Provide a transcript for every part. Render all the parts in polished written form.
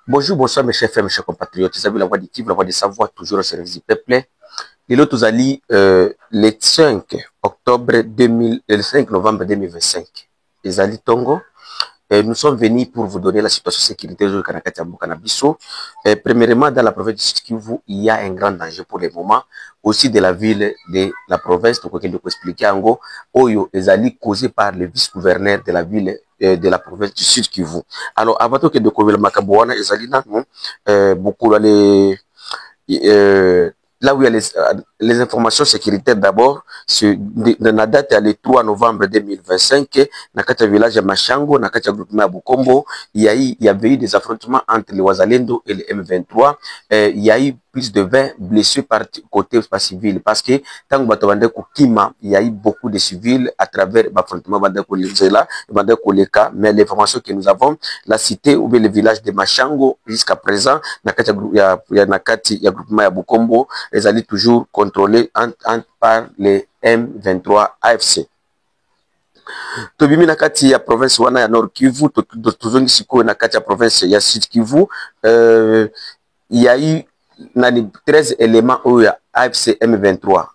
Bonjour, bonsoir mes chers frères, mes chers compatriotes. Vous avez la voix du Kivu, la voix du savoir, toujours au service du peuple. Et l'autre, vous allez le 5 octobre 2000, le 5 novembre 2025. Les Ali Tongo. Nous sommes venus pour vous donner la situation sécurité au Canabiso. Premièrement, dans la province du Sud Kivu, il y a un grand danger pour le moment. Aussi de la ville de la province, donc on peut expliquer en gros, Oyo, les alliés causés par le vice-gouverneur de la ville de la province du Sud Kivu. Alors, avant que de couvrir le Makabouana, les alliés, beaucoup les là où il y a les informations sécuritaires d'abord, la date est le 3 novembre 2025, dans le village de Machango, dans le groupement à Bukombo, il y avait eu des affrontements entre les Wazalendo et les M23. Il y a eu plus de 20 blessés par côté civil parce que tant que Kima, il y a eu beaucoup de civils à travers l'affrontement là, mais l'information que nous avons, la cité ou bien le village de Machango jusqu'à présent, dans le groupement à Bukombo, les alliés toujours contrôlés par les M23 AFC. Tobimi na kati ya province wana ya Nord Kivu, tozongi sikoyo na kati ya province ya Sud Kivu, il y a eu 13 éléments où il y a AFC M23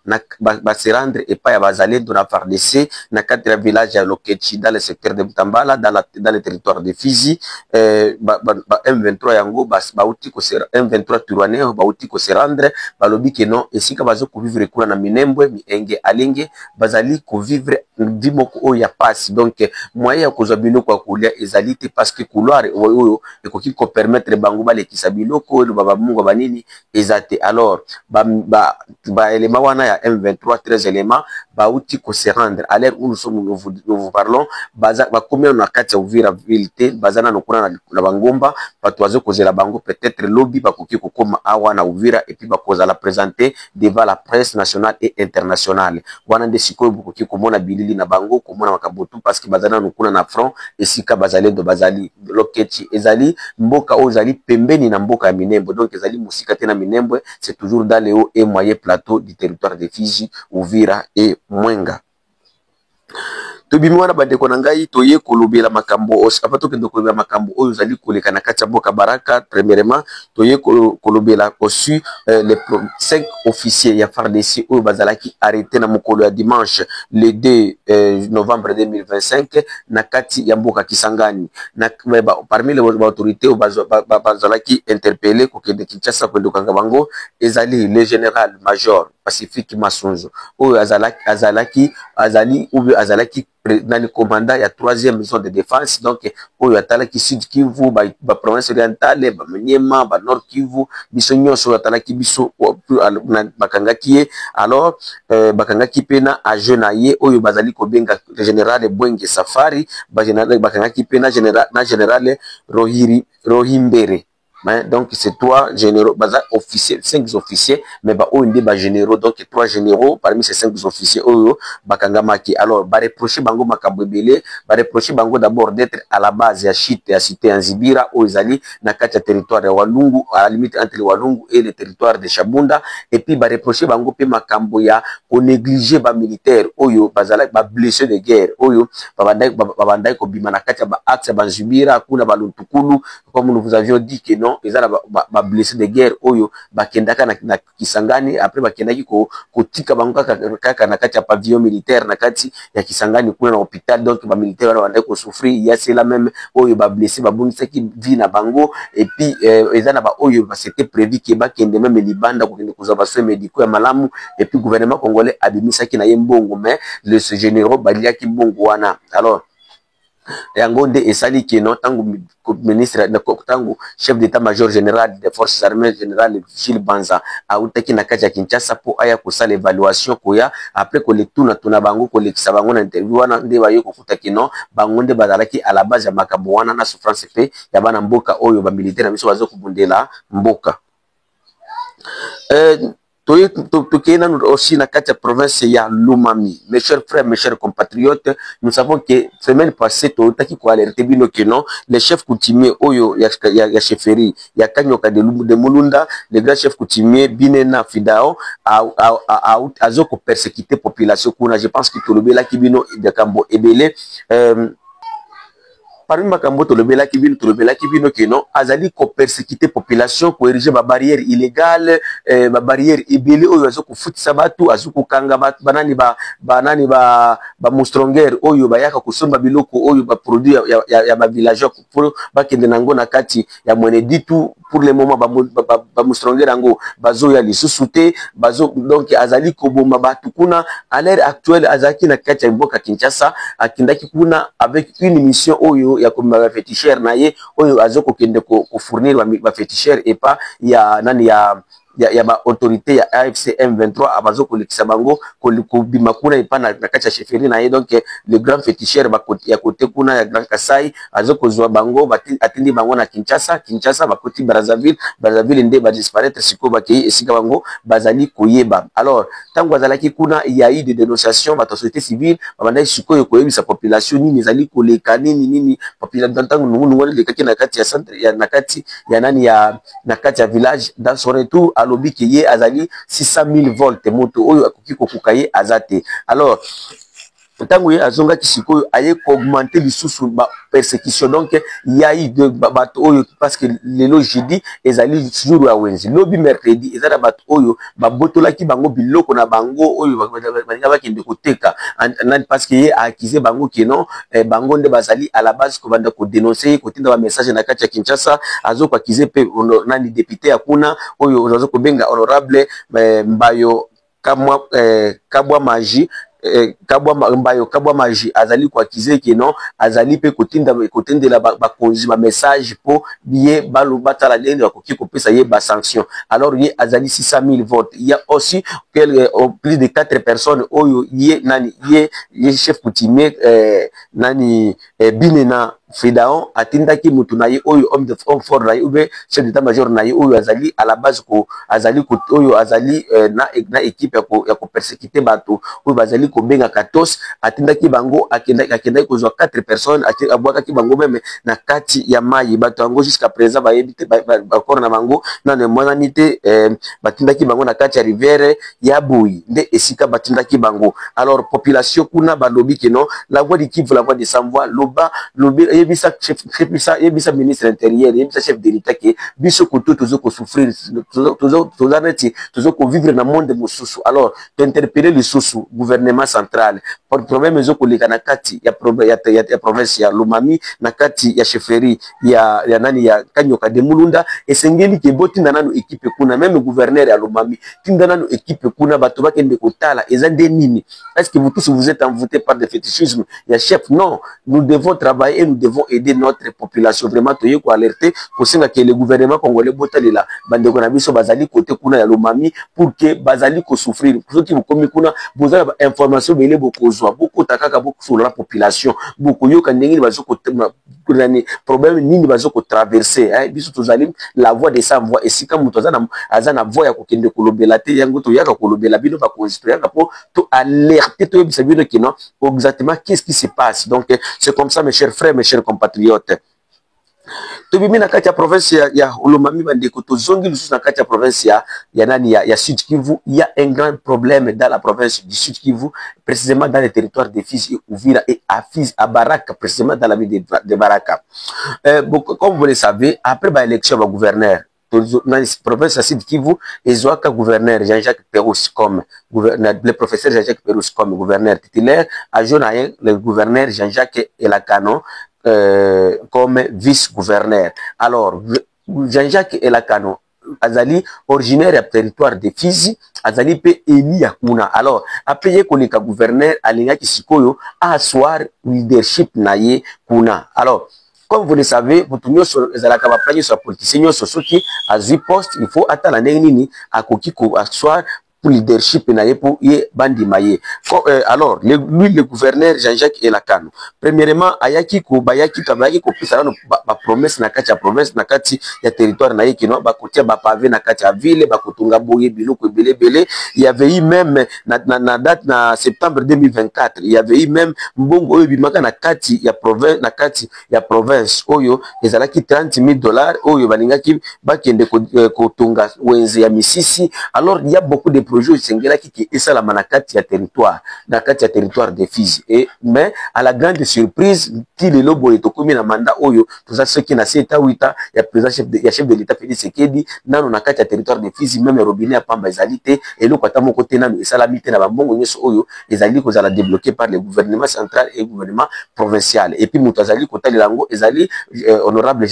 va se rendre et pas à Bazalendo na FARDC na quatre villages à Lokechi dans le secteur de Mtambala dans le territoire de Fizi. M23 yango bauti ko M23 Turwane bauti ko se rendre balobi que non et si ka bazo ko vivre kuna na Minembwe Mienge Alenge bazali ko vivre dimoko o ya passe donc moyen ya kozwa biloko ya kolia ezalite parce que couloir oyo ekoki ko permettre bango balekisa biloko baba mungu banini ezate alors élément wana ya M23 13 éléments bauti ko se rendre à l'heure où nous vous parlons baza ba combien na kati ya Uvira ville bazana nokuna na bangomba batoazo kozela bango peut-être lobby bakoki kokoma awa na Uvira et puis bakoza la présenter devant la presse nationale et internationale wana nde sikoyo bokoki komona bilili na bango komona makabotu parce que bazana nokuna na front esika bazali do bazali Lokechi ezali mboka o ezali pembeni na mboka ya Minembwe donc ezali musika te na Minembwe c'est toujours dans les hauts et moyens plateaux du territoire de Fizi, Uvira et Mwenga. Tobimi wana bandeko na ngai toye kolobela makambo apato kendo kolobela makambo oyo zali koleka na kati ya mboka Baraka. Premièrement toye kolobela aussi les 5 officiers ya FARDC oyo bazalaki arrêté na mokolo ya dimanche le 2 novembre 2025 na kati ya mboka Kisangani na parmi les autorités bazalaki interpellé kokende Kinshasa kwendo kanga bango ezali le général major Pacifique Masunzo oyo azali dans le commandant il y a 3e zone de défense donc oyo atalaki Sud Kivu ba province orientale ba Maniema ba Nord Kivu biso nyonso atalaki biso bakangaki alors bakangaki pena a jenaye oyo bazali kobenga général Bwenge Safari ba général bakangaki pena général Rohimbere. Donc c'est 3 généraux, officiers, 5 officiers, mais généraux, donc 3 généraux parmi ces 5 officiers, bakangamaki. Alors, reprocher bango makabwebele, reprocher bango d'abord d'être à la base ya chite ya cité Anzibira, Oizali, na kati territoire de Walungu, à la limite entre le Walungu et le territoire de Chabunda, et puis reprocher bango pe makambo ya ko négliger ba militaire, oyo bazala ba blessé de guerre, oyo babandai ko bima na kati ba axe ba Anzibira, kuna baluntukulu, comme nous vous avions dit que non ils ont ba blessé de guerre oyo bakendaka na Kisangani après bakendaki ko tika bango kaka na kati ya pavillon militaire na kati ya Kisangani kuna na hôpital donc ba militaire wana bandako souffrir il y a cela même oyo ba blessé ba bonisaki vie na bango et puis ils ont ba oyo c'était prévu que bakende même libanda ko kende kuza ba soins médicaux ya malamu et puis gouvernement congolais abimisaki na yembongo mais le généraux baliaki mbongo wana alors yango nde esali ke non tango ministre tango chef d'état-major général des forces armées général Gilles Banza autaki na kati ya Kinshasa po aya kosala évaluation koya après ko letuna tuna bango ko lekisa bango na interview wana nde bayo kokuta ke non bango nde bazalaki à la base ya makambo wana na souffrance pe ya bana mboka oyo ba militaire na biso bazo kubundela mboka Tokena aussi na kati ya province ya Lumami. Mes chers frères, mes chers compatriotes, nous savons que semaine passée totaki ko alerter bino que non les chefs coutumiers oyo ya chefferie ya Kanyoka de Mulunda, les grands chefs coutumiers Binena Fidao azo ko persécuter population kuna. Je pense que tolobela ki bino de Kambo ebele parmi makambo tolobelaki bino ke non azali ko persécuter population ko ériger ba barrière illégale ba barrière ebele oyo azoko futisa batu azoko kanga banani ba mostronger oyo bayaka kusomba biloko oyo ba produit ya ba villageois pour bakende nango na kati ya mwene ditu pour le moment ba mostronger yango bazo ya lisusu te bazo donc azali ko bomba batu kuna à l'heure actuelle azaki na kati ya mboka Kinshasa akindaki kuna avec une mission oyo ya ko ba féticheur na ye oyo azoko kende ko fournir ba féticheur et pas ya nani ya ba autorité ya AFC M23 abazo kolekisa bango ko bima kuna epa na kati ya chefferie na ye donc le grand féticheur ba côté kuna ya Grand Kasai azoko zwa bango atindi bango na Kinshasa ba côté Brazzaville nde ba disparaître siko ba kei esika bango bazali koyeba. Alors tango azalaki kuna il y a eu des dénonciations ba société civile babanda siko yo koyebisa population nini ezali koleka nini population tango nungu lekaki na kati ya centre ya na kati ya nani ya na kati ya village dans son retour alobi ke ye azali 600 000 volts moto oyo akoki kokuka ye azate. Alors tango ye azongaki sikoyo aye augmenter lisusu ba persécution donc il y a eu de bato oyo parce que lelo jeudi ezali jour ya wenzi lobi mercredi ezala bato oyo babotolaki bango biloko na bango oyo balinga bakende koteka parce que ye a accusé bango ke non bango nde bazali à la base ko banda ko dénoncer kotinda ba message na kati ya Kinshasa azoko accuser pe nani député ya kuna oyo azoko benga honorable Mbayo Kabwa Maji Kabwa Maji azali ko accuser ke non azali pe kotindela ba konzi ba message po biye balo batala lende bakoki kopesa ye ba sanction. Alors ye azali 600 000 votes. Il y a aussi plus de 4 personnes oyo ye nani ye chef coutumier nani Binena Fidaon atindaki mutu na ye oyo homme fort na ye ou chef d'état major na ye oyo azali à la base ko azali ko oyo azali na équipe ya ko persécuter bato oyo bazali ko benga 14 atindaki bango akendaki ko 4 personnes abwakaki bango même na kati ya mai bato yango jusqu'à présent ba yebite ba corps na bango na ne monanité batindaki bango na kati ya rivière ya Boui nde esika batindaki bango. Alors population kuna balobi ke non la voix du Kivu, la voix de Samvoix loba yebisa yebisa ministre intérieur yebisa chef de l'État ke biso koto tozoko souffrir tozoko vivre na monde mususu. Alors t'interpeller le susu gouvernement central pour problème ezoko leka na kati ya province ya Lomami na kati ya chefferie ya nani ya Kanyoka de Mulunda esengeli ke botinda nanu équipe kuna même gouverneur ya Lomami tinda nanu équipe kuna bato bakende kotala ezande nini. Est-ce que vous tous vous êtes envoûtés par des fétichismes ya chef? Non, nous devons travailler et nous devons aider notre population. Vraiment toye ko alerter ko senga que le gouvernement congolais botalela bandeko na biso bazali côté kuna ya Lomami pour que bazali ko souffrir ceux qui vous komi kuna bozala ba information bele bokozwa beaucoup takaka beaucoup sur la population beaucoup yoka ndenge bazoko problème nini bazoko traverser biso tozali la voix de sans voix esika muto azana voix ya kokende kolobela te yango to yaka kolobela bino ba konstituyaka po to alerter to yebisa bino que non exactement qu'est-ce qui se passe. Donc c'est comme ça mes chers frères, mes chers compatriotes. Tobimi na kati ya province ya Lomami bandeko tozongi lisusu na kati ya province ya nani ya Sud Kivu. Il y a un grand problème dans la province du Sud Kivu, précisément dans les territoires de Fizi et Uvira et à Baraka, précisément dans la ville de Baraka. Comme vous le savez, après l'élection du gouverneur dans la province de Sud Kivu, Ezoaka gouverneur Jean-Jacques Perus comme gouverneur, le professeur Jean-Jacques Perus comme gouverneur titulaire, à Jonaïen, le gouverneur Jean-Jacques Elakano comme vice-gouverneur. Alors, Jean-Jacques Elakano, azali originaire du territoire de Fizi, azali pe élu ya kuna. Alors, après ye koleka gouverneur alinga kisikoyo a asseoir leadership na ye kuna. Alors, comme vous le savez, vous tous ezalaka ba planier sur politicien sur qui azui poste, il faut attendre nini akoki ko asseoir pour leadership na ye pour ye bandi maye. Alors lui le gouverneur Jean-Jacques Elakano premièrement ayaki ko pisa ba promesse na kati ya province na kati ya territoire na ye kino ba kotia ba pavé na kati ya ville ba kotunga boye biloko belé. Il y avait eu même na date na septembre 2024 il y avait eu même mbongo oyo bimaka na kati ya province oyo ezalaki $30,000 oyo balingaki bakende kotunga wenze ya misisi. Alors il y a beaucoup de projet sengela qui est ça la manakati ya territoire na kati ya territoire de Fizi et mais à la grande surprise qui le lobo est komi na mandat oyo tout ça ce qui na seta wita ya président chef de l'état Félix Tshisekedi nano na kati ya territoire de Fizi même robinet ya pamba ezalité et le kwata moko te nano esalami te na bambongo nyoso oyo ezali kozala débloqué par le gouvernement central et gouvernement provincial et puis mutu azali kotalela yango ezali honorable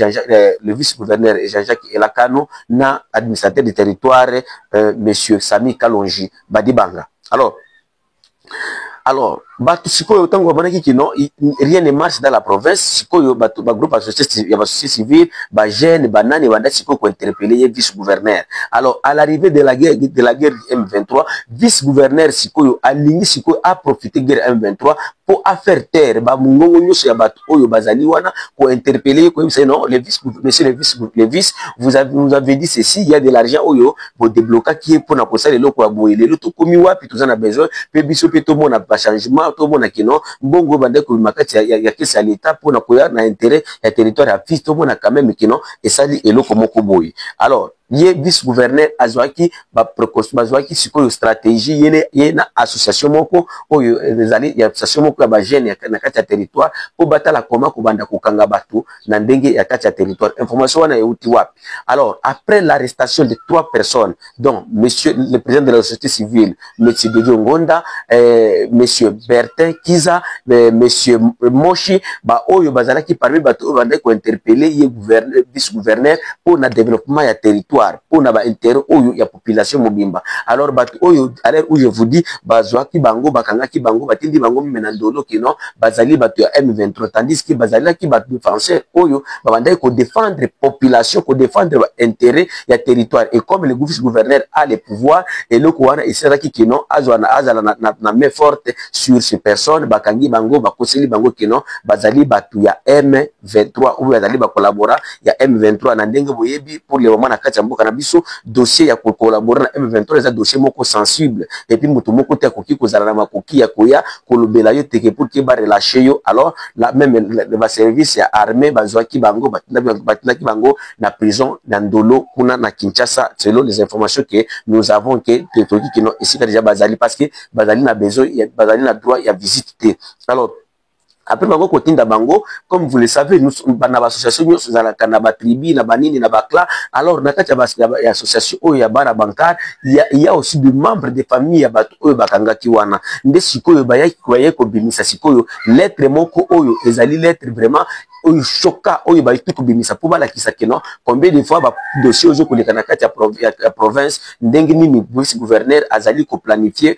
le vice-gouverneur Jean-Jacques Elakano na administrateur du territoire monsieur Sami Kalonji Badibanga. Alors, batu sikoyo tango banaki kino rien ne marche dans la province sikoyo batu ba groupe associé civile ba jeune banani banda sikoyo ko interpeller vice-gouverneur. Alors, à l'arrivée de la guerre M23, vice-gouverneur sikoyo alingi sikoyo a profité guerre M23 pour faire taire ba mungongo nyoso ya batu oyo bazali wana ko interpeller ko c'est non monsieur le vice vous avez dit ceci, il y a de l'argent oyo pour débloquer qui est pour na kosa le loko ya boyele le to komi wapi tout ça na besoin pe biso pe to mona ba changement to mona kino mbongo bande ko makati ya kesa l'état pour na koya na intérêt ya territoire ya Fizi to mona quand même kino et ça li eloko moko boy. Alors ye vice-gouverneur azwaki ba précaution bazwaki sikoyo stratégie yene na association moko oyo ezali ya association moko ya ba jeune na kati ya territoire po batala koma ko banda kokanga batu na ndenge ya kati ya territoire information wana euti wapi. Alors après l'arrestation de 3 personnes dont monsieur le président de la société civile monsieur Dodio Ngonda monsieur Bertin Kiza monsieur Moshi ba oyo bazalaki parmi batu banda ko interpeller ye gouverneur vice-gouverneur pour na développement ya territoire pour na ba intérêt oyo ya population mobimba. Alors batu oyo à l'heure où je vous dis bazwaki bango bakangaki bango batindi bango menandolo kino bazali batu ya M23 tandis que bazali ki batu français oyo babandai ko défendre population ko défendre intérêt ya territoire et comme le vice-gouverneur a le pouvoir et le kouana iseraki kino azwana azala na main forte sur ces personnes bakangi bango bakoseli bango kino bazali batu ya M23 ou bazali ba collaborer ya M23 na ndenge boyebi pour le moment na kati mboka na biso dossier ya ko collaborer na M23 eza dossier moko sensible et puis mutu moko te koki kozala na makoki ya koya kolobela yo teke pour que ba relâcher yo. Alors la même le service ya armée bazwaki bango batindaki bango na prison na Ndolo kuna na Kinshasa selon les informations que nous avons que toki kino ici déjà bazali parce que bazali na besoin bazali na droit ya visite te. Alors après bango kotinda bango comme vous le savez nous na association nous za na ba tribu na banini na bakla. Alors na kati ya association oyo ya bana bankar il y a aussi des membres de famille ya batu oyo bakangaki wana nde sikoyo bayaki ko bimisa sikoyo lettre moko oyo ezali lettre vraiment oyo choka oyo bayaki ko bimisa pour balakisa keno combien de fois ba dossier ozo koleka na kati ya province ndenge nini vice-gouverneur azali ko planifier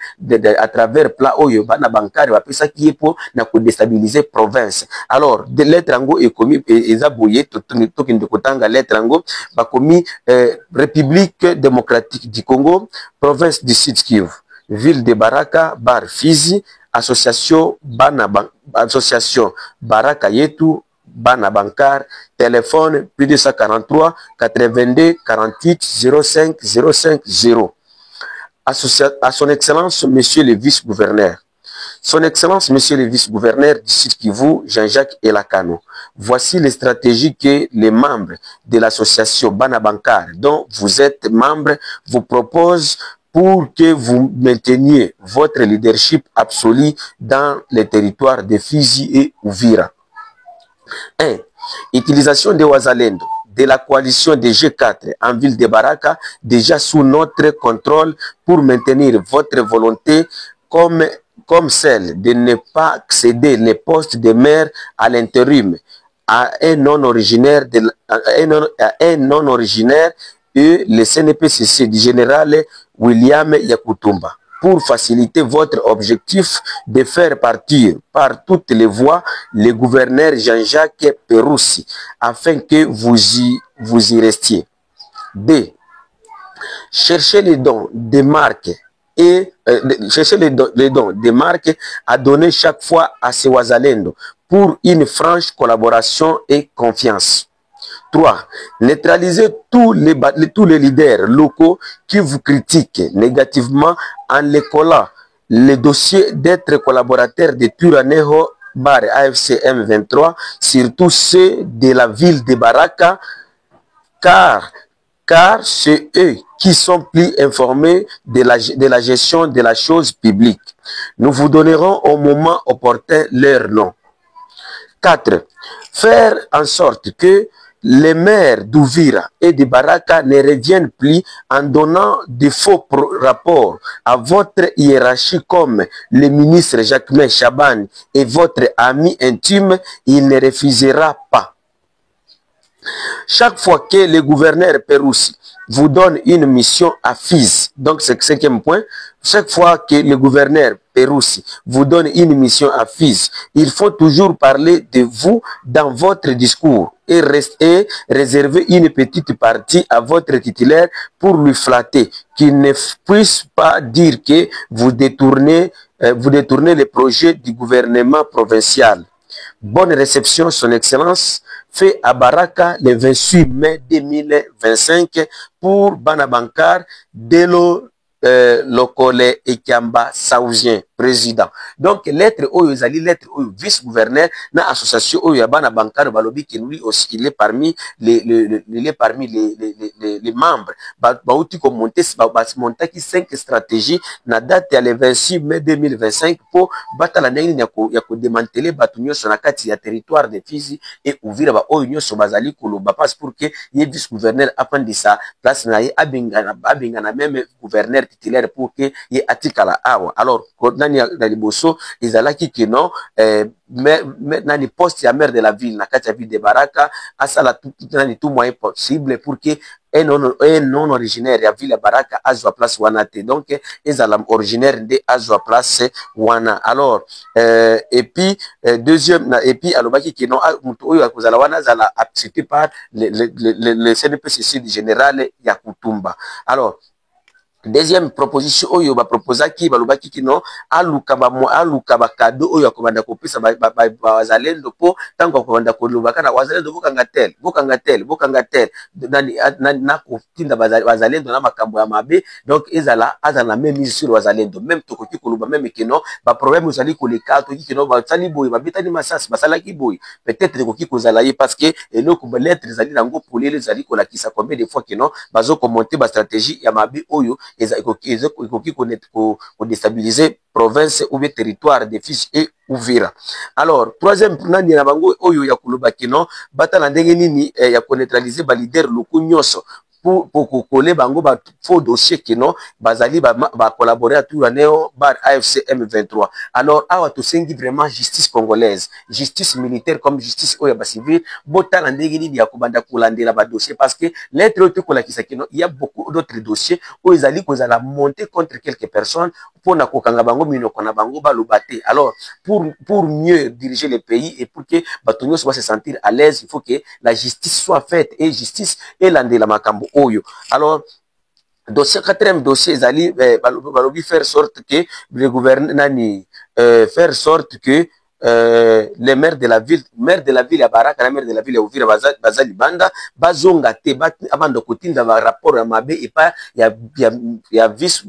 à travers plan oyo bana bankar ba pesa ki pour na ko déstabiliser province. Alors de lettre ango et commis ezaboye to kinde kotanga lettre ango ba commis République démocratique du Congo, province du Sud Kivu, ville de Baraka, Bar Fizi, association Baraka Yetu, Bana Bankar, téléphone plus de 143 82 48 05 050. À son excellence, monsieur le vice-gouverneur. Son Excellence, Monsieur le vice-gouverneur du Sud Kivu, Jean-Jacques Elakano, voici les stratégies que les membres de l'association Bana Bankar, dont vous êtes membre, vous proposent pour que vous mainteniez votre leadership absolu dans les territoires de Fizi et Uvira. 1. Utilisation de Wazalendo, de la coalition des G4 en ville de Baraka, déjà sous notre contrôle pour maintenir votre volonté comme celle de ne pas céder les postes de maire à l'intérim à un non originaire et le CNPCC du général William Yakutumba pour faciliter votre objectif de faire partir par toutes les voies le gouverneur Jean-Jacques Peroussi afin que vous y restiez. 2. Cherchez les dons des marques et chercher les dons des marques à donner chaque fois à ces Wazalendo pour une franche collaboration et confiance. 3. Neutraliser tous les leaders locaux qui vous critiquent négativement en les collant les dossiers d'être collaborateurs de Turaneho Bar AFC M23, surtout ceux de la ville de Baraka, car car c'est eux qui sont plus informés de la gestion de la chose publique. Nous vous donnerons au moment opportun leur nom. 4. Faire en sorte que les maires d'Ouvira et de Baraka ne reviennent plus en donnant de faux rapports à votre hiérarchie comme le ministre Jacques Chaban et votre ami intime, il ne refusera pas. Chaque fois que le gouverneur Peroussi vous donne une mission à Fiz, donc c'est le 5e point, chaque fois que le gouverneur Peroussi vous donne une mission à Fiz, il faut toujours parler de vous dans votre discours et réserver une petite partie à votre titulaire pour lui flatter, qu'il ne puisse pas dire que vous détournez les projets du gouvernement provincial. Bonne réception, Son Excellence, fait à Baraka le 28 mai 2025 pour Banabankar Delo Lokole Ekiamba Saouzien, président. Donc, lettre Oyo Zali, lettre Oyo vice-gouverneur, na association Oyo Yabana Bankar Balobi, qui lui aussi, il est parmi les membres. Baouti ko monter, monter qui 5 stratégies, na date le 26 mai 2025 pour battre la nègre yako démanteler batunyo sur la carte ya territoire de Fizi et ouvrir ba Oyo nyo so bazali koloba passe pour que y vice-gouverneur apprendre ça place na ye abengana même gouverneur titulaire pour que y atikala awa. Alors, nani na liboso ezalaki que non nani poste ya maire de la ville na kati ya ville de Baraka asala tout moyen possible pour que un non originaire ya ville ya Baraka azwa place wana te. Donc ezala originaire de azwa place wana. Alors et puis deuxième et puis alobaki que non mutu oyo akozala wana azala accepté par le CNPCC général ya Kutumba. Alors deuxième proposition oyo ba proposaki balobaki kino aluka ba cadeau oyo akobanda kopesa wazalendo po tango akobanda kolobaka na wazalendo bokanga tel na kotinda wazalendo na makambo ya mabe. Donc ezala azala même mise sur wazalendo même tokoki koloba même kino ba problème ozali koleka toki kino ba tsali boy ba bitani masasi basalaki boy peut-être tokoki kozala ye parce que eloko ba lettre ezali nango polele ezali kolakisa combien de fois kino bazo commenter ba stratégie ya mabe oyo ekoki déstabiliser province ou bien territoire de Fizi et Uvira. Alors troisième nani na bango oyo ya koloba kino batala ndenge nini ya ko neutraliser ba leader loko nyoso pour coller bango ba faux dossier kino bazali ba collaborer à tout neo bar AFC M23. Alors awa to sengi vraiment justice congolaise, justice militaire comme justice oya ba civil botala ndenge nini ya kobanda kolandela ba dossier parce que lettre oyo kola kisakino il y a beaucoup d'autres dossiers où ils allaient kozala monter contre quelques personnes pour na kokanga bango minoko na bango ba lobate. Alors pour mieux diriger le pays et pour que batonyo soit se sentir à l'aise, il faut que la justice soit faite et justice et landela makambo oyo. Alors dossier quatrième dossier ezali balobi faire sorte que le gouvernement nani faire sorte que les maires de la ville ya Baraka na maire de la ville ya Uvira bazali banda bazonga te abanda kotinda ba rapport ya mabe et pas ya vice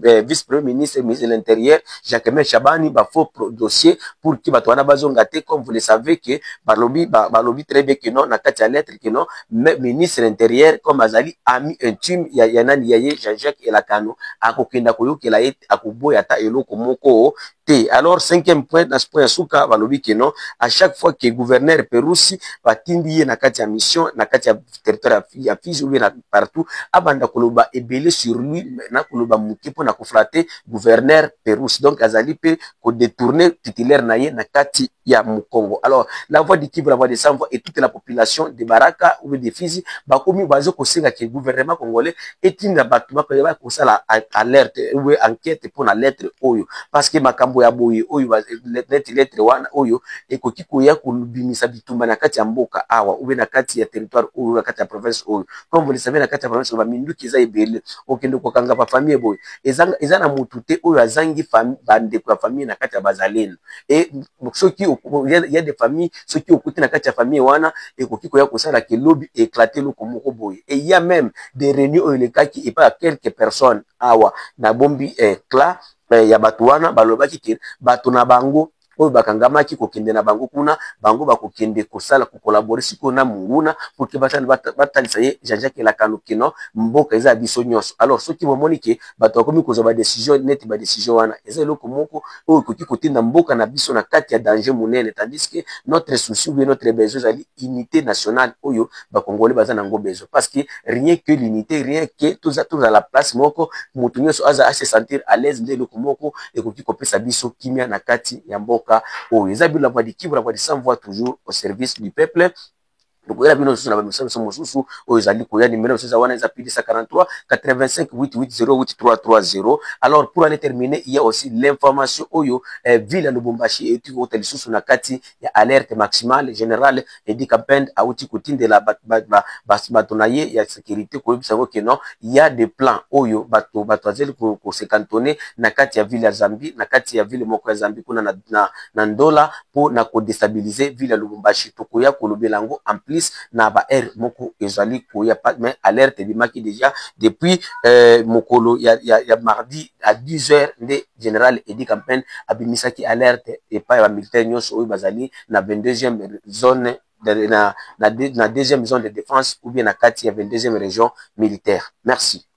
premier ministre de l'intérieur Jacques Chabani ba faux dossier pour que batwana bazonga te. Comme vous le savez que balobi très bien que non na kati ya lettre que non ministre de l'intérieur comme azali ami intime ya nani ya Jean-Jacques Elakano akokenda koyokela ye akoboya ta eloko moko te. Alors cinquième point na point suka balobi que non à chaque fois que gouverneur Peroussi batindi na kati ya mission na kati ya territoire ya Fizi ou bien partout abanda koloba ebele sur lui na koloba muke po na koflater gouverneur Peroussi. Donc azali pe ko détourner titulaire na ye na kati ya Mukongo. Alors la voix du Kivu, la voix des sans voix et toute la population de Baraka ou de Fizi bakomi bazo ko senga que gouvernement congolais etinda batu ba ko sala alerte ou enquête pour la lettre oyo parce que makambo ya boye oyo lettre wana oyo ekoki koya kolubimisa bitumba na kati ya mboka awa ou na kati ya territoire oyo na kati ya province oyo. Comme vous le savez na kati ya province ba minduki eza ebele okende ko kanga ba famille boye eza na mutute oyo azangi bande kwa famille na kati ya bazalendo et soki il y a des familles soki okuti na kati ya famille wana ekoki koya kosala ke lobby éclater loko moko boye et il y a même des réunions oyo lekaki et pas quelques personnes awa na bombi éclat ya batu wana balobaki ke batu na bango oyo bakangamaki kokende na bango kuna bango bakokende kosala kokolabore sikoyo na monguna pour ke batalisa ye Jean-Jacques Elakano keno mboka eza ya biso nyonso. Alors soki bomoni ke bato bakomi kozwa badesizio neti badesizio wana eza eloko moko oyo ekoki kotinda mboka na biso na kati ya danger monene, tandis que notre souci ou bien notre besoin ezali unité nationale oyo bakongole baza nango besoin, parce que rien que l'unité, rien que tozala place moko moto nyonso aza se sentir à l'aise nde eloko moko ekoki kopesa biso kimia na kati ya mboka oyo. Eza bila voix du Kivu, la voix du sans voix toujours au service du peuple. Donc, il y a bien aussi na message mosusu oyo ezali koya numéro mosusu wana eza plus 43 85 88 08 330. Alors pour en terminer, il y a aussi l'information oyo ville ya Lubumbashi etuki kota lisusu na kati ya alerte maximale générale Edi Kapende auti kotindela bato na ye ya sécurité koyebisa ngo ke non il y a des plans oyo bato azeli ko se cantonner na kati ya ville ya Zambi, na kati ya ville moko ya Zambi kuna na Ndola pour na ko déstabiliser ville ya Lubumbashi. Tokoya kolobela ngo en plus na ba air moko ezali koya pas mais alerte bimaki déjà depuis mokolo ya mardi à 10h nde général Edi Kapende abimisaki alerte et pas ya militaire nyonso oyo bazali na 22e zone na deuxième zone de défense ou bien na kati ya 22e région militaire. Merci.